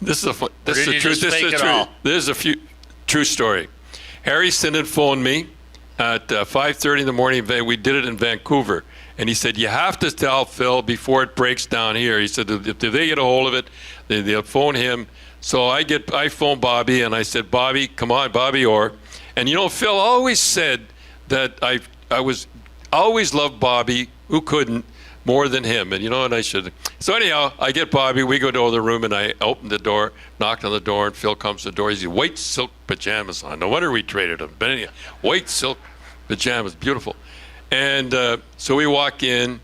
This is the truth. This is a true story. Harry Sinnen phoned me at 5:30 in the morning. We did it in Vancouver. And he said, you have to tell Phil before it breaks down here. He said, if they get a hold of it, they'll phone him. So I phoned Bobby, and I said, Bobby, come on, Bobby Orr. And Phil always said that I always loved Bobby, who couldn't, more than him. And and I should. So anyhow, I get Bobby, we go to the room, and I open the door, knocked on the door, and Phil comes to the door. He's got white silk pajamas on. No wonder we traded him. But anyhow, white silk pajamas, beautiful. And so we walk in,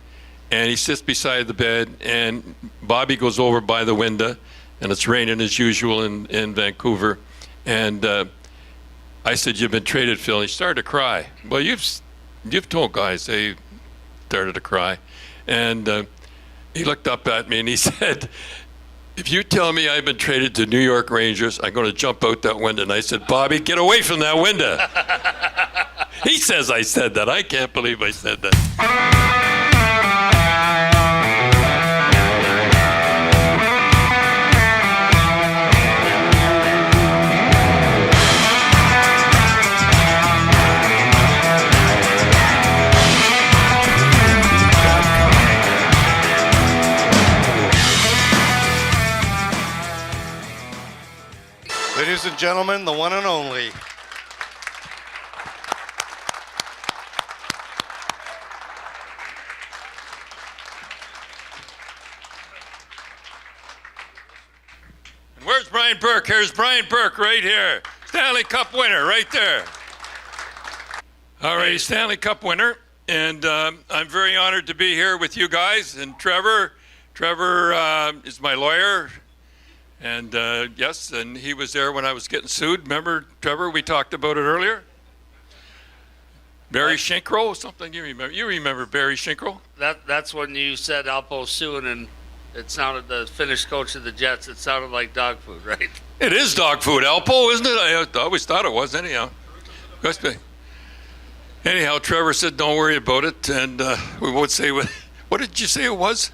and he sits beside the bed, and Bobby goes over by the window, and it's raining as usual in Vancouver. And I said, you've been traded, Phil. And he started to cry. Well, you've told guys they started to cry. And he looked up at me, and he said, if you tell me I've been traded to New York Rangers, I'm going to jump out that window. And I said, Bobby, get away from that window. He says I said that. I can't believe I said that. Ladies and gentlemen, the one and only. Where's Brian Burke? Here's Brian Burke right here. Stanley Cup winner right there. All right, Stanley Cup winner. And I'm very honored to be here with you guys. And Trevor is my lawyer. And yes, and he was there when I was getting sued. Remember, Trevor, we talked about it earlier? Barry Shinkrow, something you remember. You remember Barry Shinkrow? That's when you said Alpo soon, and it sounded, the Finnish coach of the Jets, it sounded like dog food, right? It is dog food, Alpo, isn't it? I always thought it was, anyhow. Anyhow, Trevor said, don't worry about it, and we won't say what did you say it was?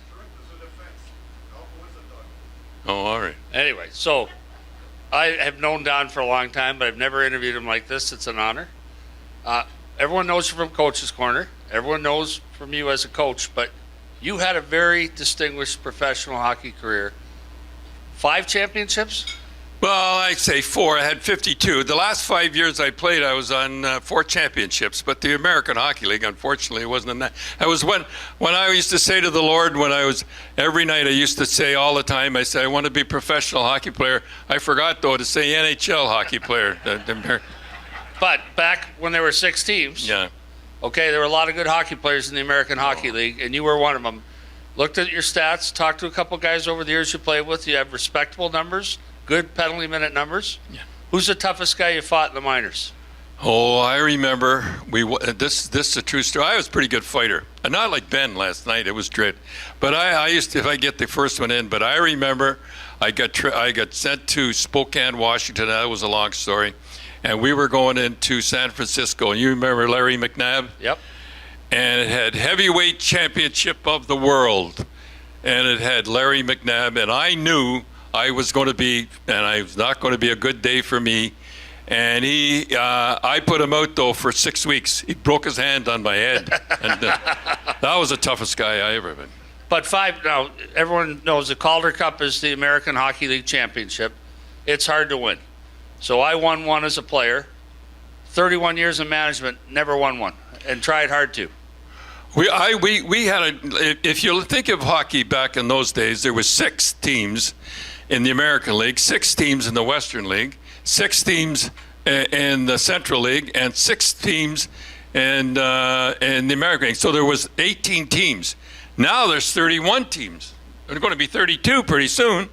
Oh, all right. Anyway, so I have known Don for a long time, but I've never interviewed him like this. It's an honor. Everyone knows you from Coach's Corner. Everyone knows from you as a coach, but you had a very distinguished professional hockey career. 5 championships? Well, I'd say 4. I had 52. The last 5 years I played, I was on 4 championships, but the American Hockey League, unfortunately, wasn't in that. That was when I used to say to the Lord, every night I used to say all the time, I said, I want to be a professional hockey player. I forgot, though, to say NHL hockey player. But back when there were 6 teams, yeah. Okay, there were a lot of good hockey players in the American Hockey League, and you were one of them. Looked at your stats, talked to a couple guys over the years you played with. You have respectable numbers. Good penalty minute numbers. Yeah. Who's the toughest guy you fought in the minors? Oh, I remember. This is a true story. I was a pretty good fighter. Not like Ben last night. It was dread. But I used to, if I get the first one in. But I remember I got sent to Spokane, Washington. That was a long story. And we were going into San Francisco. And you remember Larry McNabb? Yep. And it had heavyweight championship of the world. And it had Larry McNabb. And I knew I was going to be, and I was not going to be a good day for me. And I put him out, though, for 6 weeks. He broke his hand on my head. And that was the toughest guy I ever been. But 5, now, everyone knows the Calder Cup is the American Hockey League Championship. It's hard to win. So I won one as a player. 31 years in management, never won one, and tried hard to. We had if you think of hockey back in those days, there was 6 teams in the American League, 6 teams in the Western League, 6 teams in the Central League, and 6 teams in the American League. So there was 18 teams. Now there's 31 teams. There's going to be 32 pretty soon.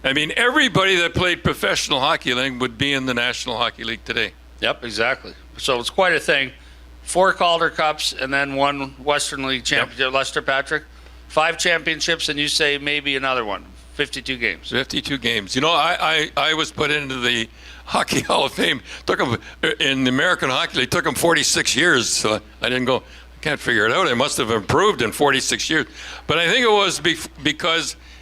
I mean, everybody that played professional hockey league would be in the National Hockey League today. Yep, exactly. So it's quite a thing. 4 Calder Cups and then 1 Western League championship. Yep. Lester Patrick, 5 championships, and you say maybe another one. 52 games. 52 games. You know, I was put into the Hockey Hall of Fame. Took them in the American Hockey League. Took them 46 years. So I didn't go. I can't figure it out. I must have improved in 46 years. But I think it was because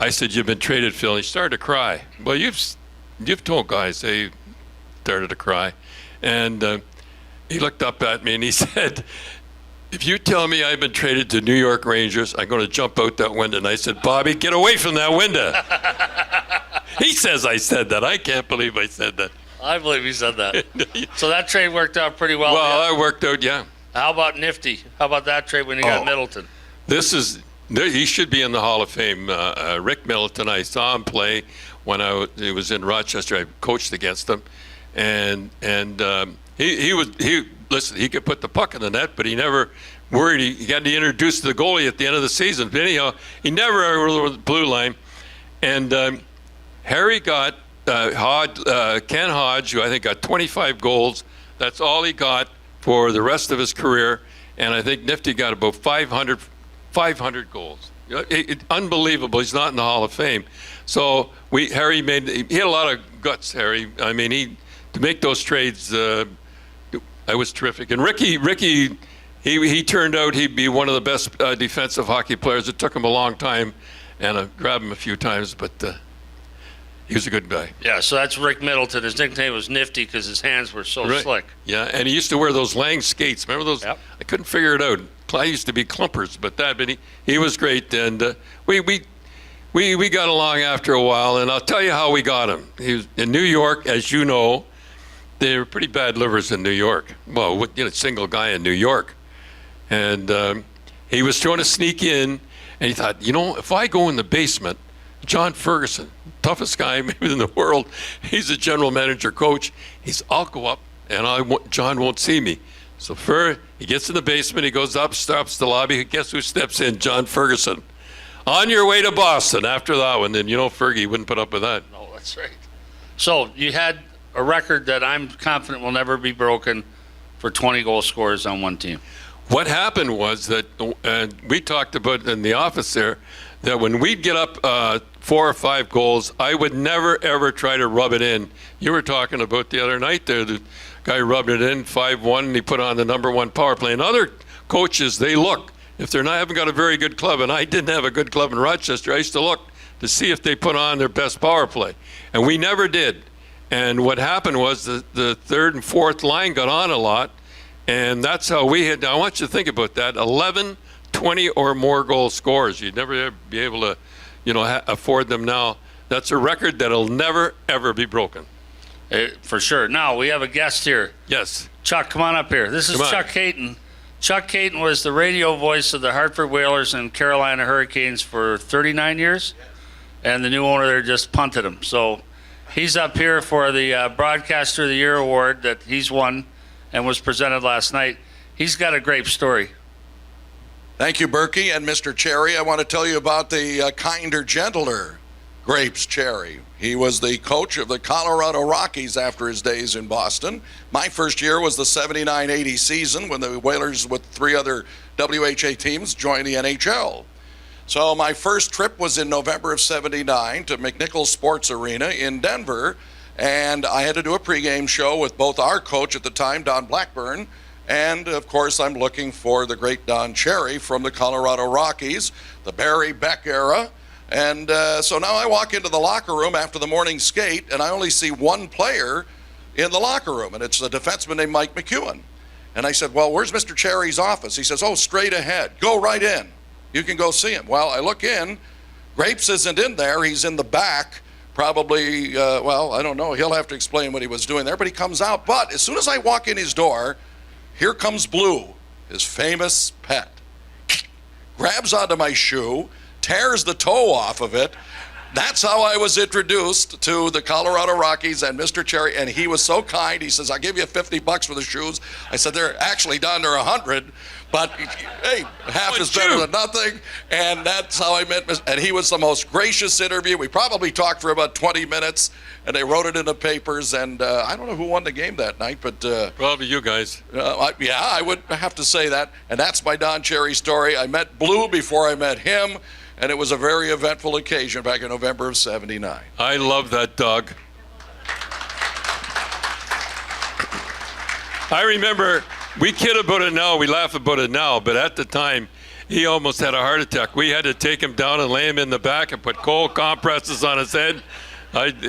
I said, "You've been traded, Phil." And he started to cry. Well, you've told guys they started to cry, and he looked up at me and he said, "If you tell me I've been traded to New York Rangers, I'm going to jump out that window." And I said, "Bobby, get away from that window." He says I said that. I can't believe I said that. I believe he said that. So that trade worked out pretty well. Well, I worked out, yeah. How about Nifty? How about that trade when he got Middleton? He should be in the Hall of Fame. Rick Middleton, I saw him play when he was in Rochester. I coached against him, and he could put the puck in the net, but he never worried. He got to introduce the goalie at the end of the season. But anyhow, he never over the blue line. And Harry got Ken Hodge, who I think got 25 goals. That's all he got for the rest of his career. And I think Nifty got about 500 goals. Unbelievable. He's not in the Hall of Fame. So he had a lot of guts, Harry. I mean, to make those trades, I was terrific. And Ricky, he turned out he'd be one of the best defensive hockey players. It took him a long time, and I grabbed him a few times, but he was a good guy. Yeah, so that's Rick Middleton. His nickname was Nifty because his hands were so slick. Yeah, and he used to wear those Lang skates. Remember those? Yep. I couldn't figure it out. I used to be clumpers, but he was great, and we got along after a while. And I'll tell you how we got him. He was in New York, as you know. They were pretty bad livers in New York. Well, single guy in New York. And he was trying to sneak in, and he thought, if I go in the basement, John Ferguson, toughest guy maybe in the world, he's a general manager coach. I'll go up, and John won't see me. So he gets in the basement, he goes up, stops the lobby. Guess who steps in? John Ferguson. On your way to Boston after that one. And Fergie wouldn't put up with that. No, that's right. So you had a record that I'm confident will never be broken for 20 goal scorers on one team. What happened was that we talked about in the office there that when we'd get up 4 or 5 goals, I would never, ever try to rub it in. You were talking about the other night there, the guy rubbed it in 5-1, and he put on the number 1 power play. And other coaches, they look. If they haven't got a very good club, and I didn't have a good club in Rochester, I used to look to see if they put on their best power play. And we never did. And what happened was the third and fourth line got on a lot, and that's how we had. Now, I want you to think about that: 11, 20 or more goal scorers. You'd never be able to, afford them now. That's a record that'll never ever be broken. For sure. Now we have a guest here. Yes, Chuck, come on up here. This is Chuck Caton. Chuck Caton was the radio voice of the Hartford Whalers and Carolina Hurricanes for 39 years, and the new owner there just punted him. So he's up here for the Broadcaster of the Year award that he's won and was presented last night. He's got a great story. Thank you, Burke and Mr. Cherry. I want to tell you about the kinder, gentler Grapes Cherry. He was the coach of the Colorado Rockies after his days in Boston. My first year was the 79-80 season when the Whalers with 3 other WHA teams joined the NHL. So my first trip was in November of 79 to McNichols Sports Arena in Denver, and I had to do a pregame show with both our coach at the time, Don Blackburn, and of course I'm looking for the great Don Cherry from the Colorado Rockies, the Barry Beck era. And so now I walk into the locker room after the morning skate, and I only see one player in the locker room, and it's a defenseman named Mike McEwen. And I said, well, where's Mr. Cherry's office? He says, oh, straight ahead. Go right in. You can go see him. Well, I look in. Grapes isn't in there. He's in the back, probably, I don't know. He'll have to explain what he was doing there, but he comes out. But as soon as I walk in his door, here comes Blue, his famous pet. Grabs onto my shoe, tears the toe off of it. That's how I was introduced to the Colorado Rockies and Mr. Cherry, and he was so kind. He says, I'll give you $50 for the shoes. I said, they're actually down to 100, but hey, half is better than nothing. And that's how I met, and he was the most gracious interview. We probably talked for about 20 minutes, and they wrote it in the papers, and I don't know who won the game that night, but probably you guys. I would have to say that, and that's my Don Cherry story. I met Blue before I met him, and it was a very eventful occasion back in November of 79. I love that dog. I remember, we kid about it now, we laugh about it now, but at the time, he almost had a heart attack. We had to take him down and lay him in the back and put cold compresses on his head.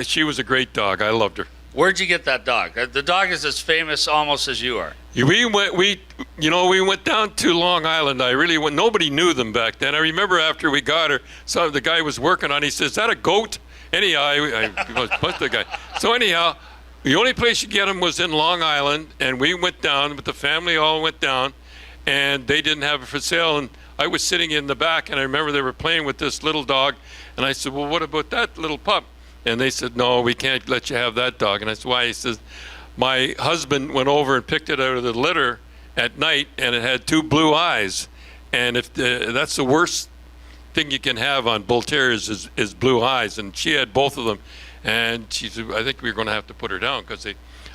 She was a great dog. I loved her. Where'd you get that dog? The dog is as famous almost as you are. We went down to Long Island. Nobody knew them back then. I remember after we got her, the guy was working on. He says, "Is that a goat?" Anyhow, I was the guy. So anyhow, the only place you get them was in Long Island, and we went down. But the family all went down, and they didn't have it for sale. And I was sitting in the back, and I remember they were playing with this little dog, and I said, "Well, what about that little pup?" And they said, "No, we can't let you have that dog." And I said, "Why?" He says, "My husband went over and picked it out of the litter at night, and it had 2 blue eyes. And if that's the worst thing you can have on bull terriers is blue eyes." And she had both of them. And she said, "I think we're going to have to put her down." Because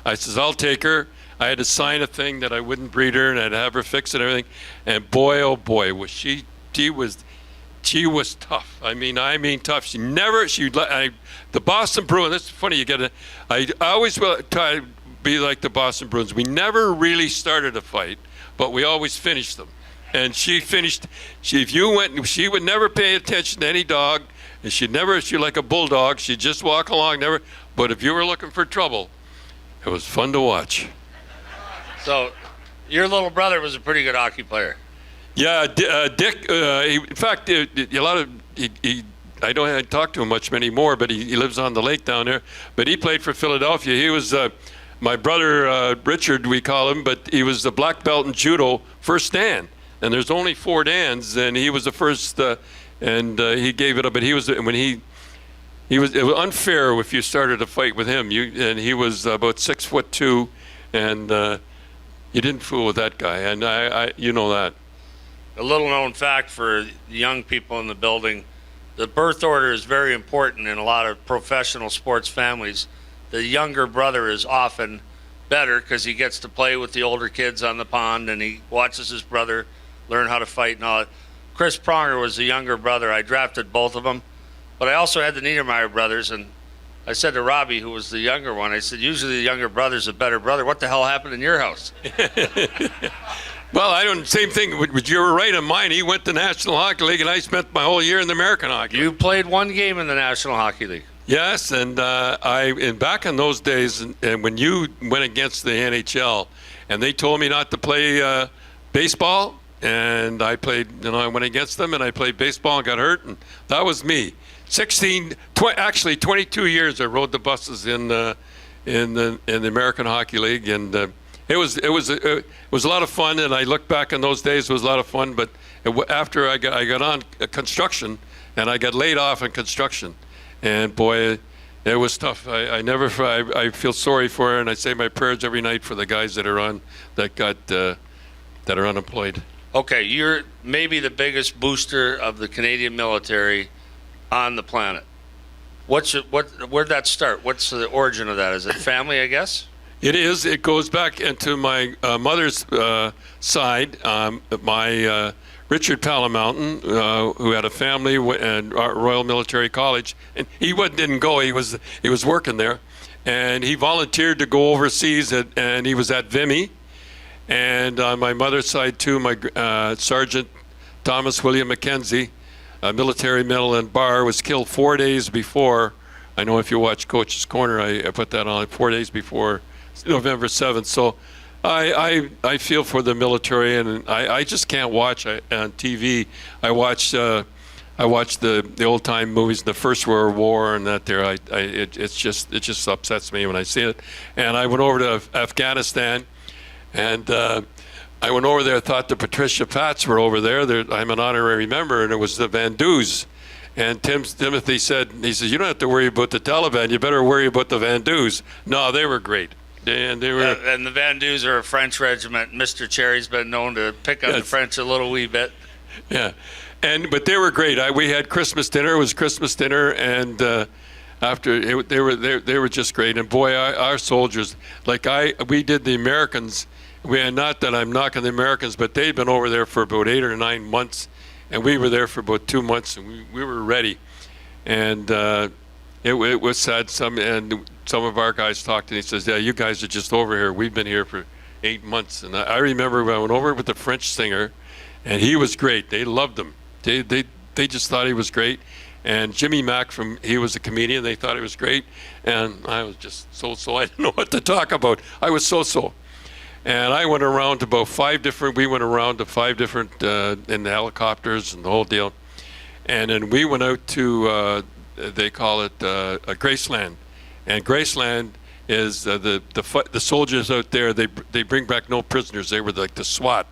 I says, "I'll take her." I had to sign a thing that I wouldn't breed her, and I'd have her fix it and everything. And boy, oh boy, was she was tough. I mean tough. The Boston Bruins, that's funny, I always try to be like the Boston Bruins. We never really started a fight, but we always finished them. And she would never pay attention to any dog, and she like a bulldog, she'd just walk along, never, but if you were looking for trouble, it was fun to watch. So, your little brother was a pretty good hockey player. Yeah, Dick. In fact, I don't talk to him much anymore, but he lives on the lake down there. But he played for Philadelphia. He was my brother Richard, we call him, but he was the black belt in judo, first Dan. And there's only 4 Dans, and he was the first, and he gave it up. But it was unfair if you started a fight with him. And he was about 6'2", and you didn't fool with that guy. And you know that. A little known fact for the young people in the building, the birth order is very important in a lot of professional sports families. The younger brother is often better because he gets to play with the older kids on the pond, and he watches his brother learn how to fight and all that. Chris Pronger was the younger brother. I drafted both of them, but I also had the Niedermeyer brothers, and I said to Robbie, who was the younger one, I said, usually the younger brother's a better brother. What the hell happened in your house? Well, same thing. But you were right on mine. He went to National Hockey League, and I spent my whole year in the American Hockey League. You played 1 game in the National Hockey League. Yes, and back in those days, and when you went against the NHL, and they told me not to play baseball, and I went against them, and I played baseball and got hurt, and that was me. 22 years I rode the buses in the American Hockey League, and it was a lot of fun. And I look back in those days, it was a lot of fun. But after I got on construction, and I got laid off in construction, and boy, it was tough. I feel sorry for her, and I say my prayers every night for the guys that are unemployed. Okay, you're maybe the biggest booster of the Canadian military on the planet. Where'd that start? What's the origin of that? Is it family, I guess? It is. It goes back into my mother's side. My Richard Palamountain, who had a family at Royal Military College, and he didn't go. He was working there, and he volunteered to go overseas, and he was at Vimy. And on my mother's side too, my Sergeant Thomas William Mackenzie, a military medal and bar, was killed 4 days before. I know if you watch Coach's Corner, I put that on 4 days before November 7th. So I feel for the military, and I just can't watch on TV. I watch the old time movies, the First World War, and that there. It just upsets me when I see it. And I went over to Afghanistan, and I went over there. Thought the Patricia Pats were over there. I'm an honorary member, and it was the Van Doos. And Timothy said, "You don't have to worry about the Taliban. You better worry about the Van Doos." No, they were great. And they were. And the Van Doos are a French regiment. Mr. Cherry's been known to pick on the French a little wee bit. Yeah, but they were great. We had Christmas dinner. It was Christmas dinner, and they were just great. And boy, our soldiers, we did the Americans. Not that I'm knocking the Americans, but they'd been over there for about 8 or 9 months, and we were there for about 2 months, and we were ready. And it was sad. Some of our guys talked, and he says, "Yeah, you guys are just over here. We've been here for 8 months." And I remember when I went over with the French singer, and he was great. They loved him. They just thought he was great. And Jimmy Mack, he was a comedian. They thought he was great, and I was just so. I didn't know what to talk about. I was so. And I went around to about 5 different. We went around to 5 different in the helicopters and the whole deal. And then we went out to they call it Graceland, and Graceland is the soldiers out there. They bring back no prisoners. They were like the SWAT,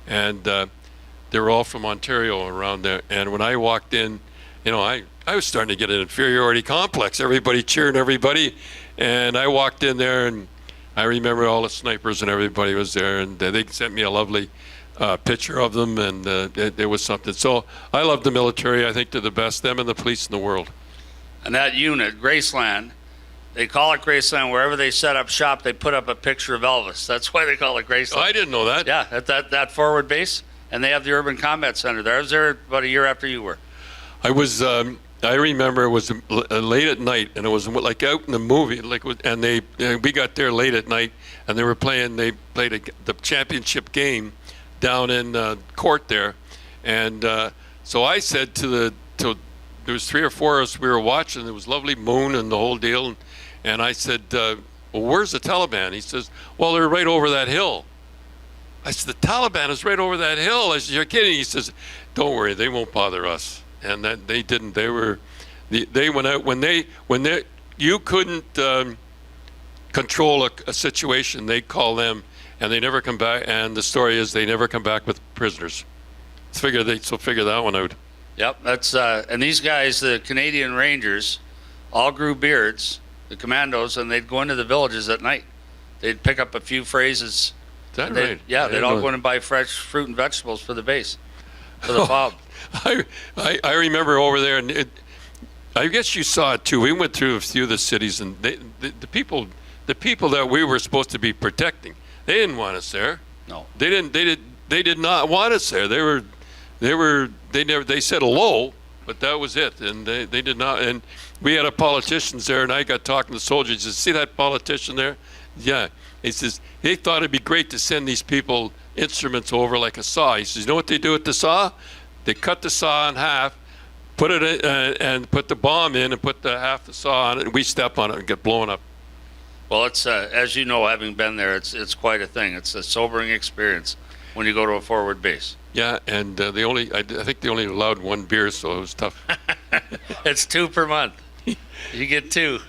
and they were all from Ontario around there. And when I walked in, I was starting to get an inferiority complex. Everybody cheering everybody, and I walked in there, and I remember all the snipers and everybody was there, and they sent me a lovely picture of them, and it was something. So I love the military. I think they're the best, them and the police in the world. And that unit, Graceland, they call it Graceland. Wherever they set up shop, they put up a picture of Elvis. That's why they call it Graceland. Oh, I didn't know that. Yeah, at that forward base, and they have the Urban Combat Center there. I was there about a year after you were. I was. I remember it was late at night, and it was like out in the movie. And we got there late at night, and they played the championship game down in court there, and so I said there was 3 or 4 of us. We were watching. There was lovely moon and the whole deal, and I said, "Well, where's the Taliban?" He says, "Well, they're right over that hill." I said, "The Taliban is right over that hill." I said, "You're kidding?" He says, "Don't worry, they won't bother us." And that they didn't. They went out when you couldn't control a situation. They'd call them, and they never come back. And the story is they never come back with prisoners. Figure that one out. Yep, that's and these guys, the Canadian Rangers, all grew beards, the commandos, and they'd go into the villages at night. They'd pick up a few phrases. Is that right? Yeah, they'd all go in and buy fresh fruit and vegetables for the base, for the fob. I remember over there, and I guess you saw it too. We went through a few of the cities, and the people that we were supposed to be protecting, they didn't want us there. No, they didn't. They did not want us there. They said hello, but that was it, and they did not. And we had a politicians there, and I got talking to the soldiers. He said, "See that politician there? Yeah." He says they thought it'd be great to send these people instruments over like a saw. He says, "You know what they do with the saw? They cut the saw in half, put it in, and put the bomb in, and put the half the saw on it, and we step on it and get blown up." Well, it's as you know, having been there, it's quite a thing. It's a sobering experience when you go to a forward base. Yeah, and I think they only allowed 1 beer, so it was tough. It's 2 per month. You get 2.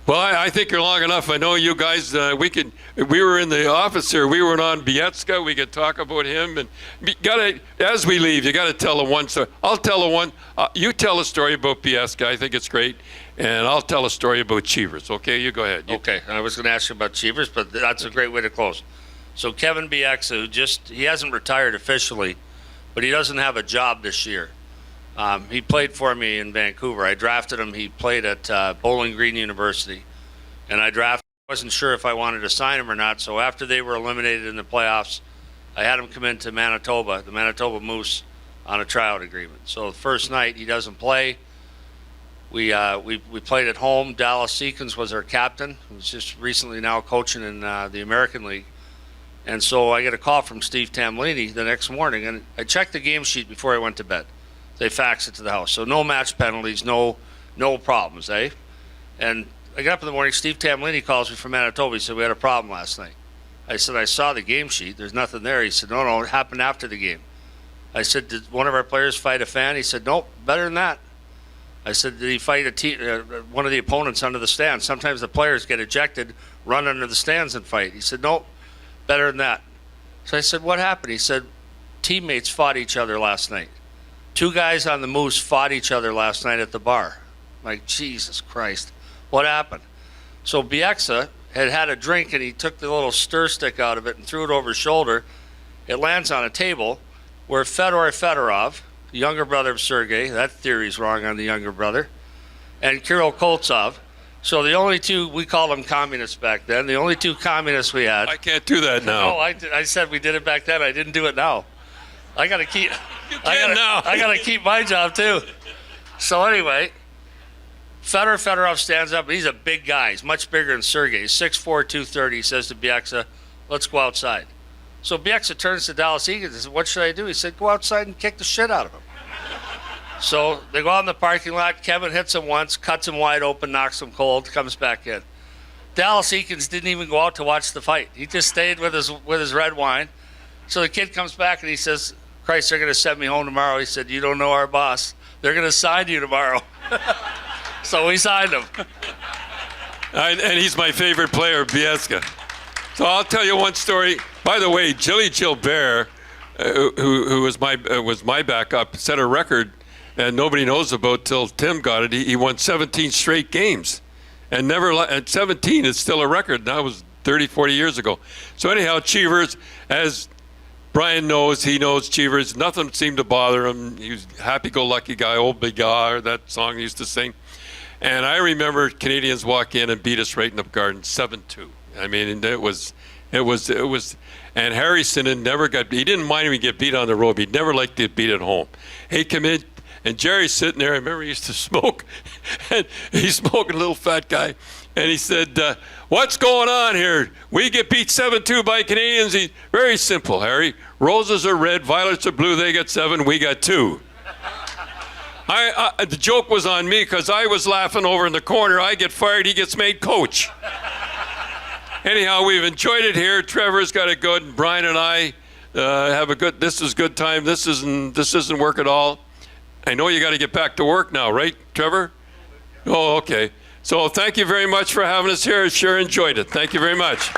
Well, I think you're long enough. I know you guys. We were in the office here. We were on Bietska. We could talk about him, and as we leave, you got to tell one story. I'll tell one. You tell a story about Bietska. I think it's great, and I'll tell a story about CHEEVERS. Okay, you go ahead. Okay, I was going to ask you about CHEEVERS, but that's a great way to close. So Kevin Bieksa, he hasn't retired officially, but he doesn't have a job this year. He played for me in Vancouver. I drafted him. He played at Bowling Green University, and I wasn't sure if I wanted to sign him or not. So after they were eliminated in the playoffs, I had him come into Manitoba, the Manitoba Moose, on a tryout agreement. So the first night he doesn't play. We played at home. Dallas Seekins was our captain, who's just recently now coaching in the American League. And so I get a call from Steve Tamlini the next morning, and I checked the game sheet before I went to bed. They faxed it to the house. So no match penalties, no problems, eh? And I got up in the morning, Steve Tamlini calls me from Manitoba. He said, "We had a problem last night." I said, "I saw the game sheet. There's nothing there." He said, No, it happened after the game. I said, "Did one of our players fight a fan?" He said, "Nope, better than that." I said, "Did he fight one of the opponents under the stands? Sometimes the players get ejected, run under the stands and fight." He said, "Nope, better than that." So I said, "What happened?" He said, "Teammates fought each other last night. 2 guys on the Moose fought each other last night at the bar." I'm like, Jesus Christ, what happened? So Bieksa had a drink, and he took the little stir stick out of it and threw it over his shoulder. It lands on a table where Fedor Fedorov, the younger brother of Sergei — that theory's wrong on the younger brother — and Kirill Koltsov. So the only 2, we called them communists back then, the only 2 communists we had. I can't do that now. No, I said we did it back then. I didn't do it now. I got to keep. Now. I got to keep my job too. So anyway, Fedorov stands up. He's a big guy. He's much bigger than Sergei. He's 6'4", 230. He says to Bieksa, "Let's go outside." So Bieksa turns to Dallas Eakins and says, what should I do? He said, go outside and kick the shit out of him. So they go out in the parking lot. Kevin hits him once, cuts him wide open, knocks him cold, comes back in. Dallas Eakins didn't even go out to watch the fight. He just stayed with his red wine. So the kid comes back and he says, Christ, they're going to send me home tomorrow. He said, you don't know our boss. They're going to sign you tomorrow. So we signed him. And he's my favorite player, Bieksa. So I'll tell you one story. By the way, Jilly Gilbert, who was my backup, set a record and nobody knows about till Tim got it. He won 17 straight games. And never at 17, it's still a record. That was 30, 40 years ago. So anyhow, CHEEVERS, as Brian knows, he knows CHEEVERS. Nothing seemed to bother him. He was a happy-go-lucky guy, old big guy, that song he used to sing. And I remember Canadians walk in and beat us right in the garden, 7-2. I mean, it was, and Harry Sinnen never got, he didn't mind if he get beat on the road. He'd never liked to get beat at home. He'd come in, and Jerry's sitting there. I remember he used to smoke, and he's smoking, a little fat guy. And he said, what's going on here? We get beat 7-2 by Canadians. Very simple, Harry. Roses are red, violets are blue. They got 7, we got 2. The joke was on me because I was laughing over in the corner. I get fired, he gets made coach. Anyhow, we've enjoyed it here. Trevor's got it good. Brian and I have a good, this is good time. This isn't work at all. I know you got to get back to work now, right, Trevor? Oh, okay. So thank you very much for having us here. Sure enjoyed it. Thank you very much.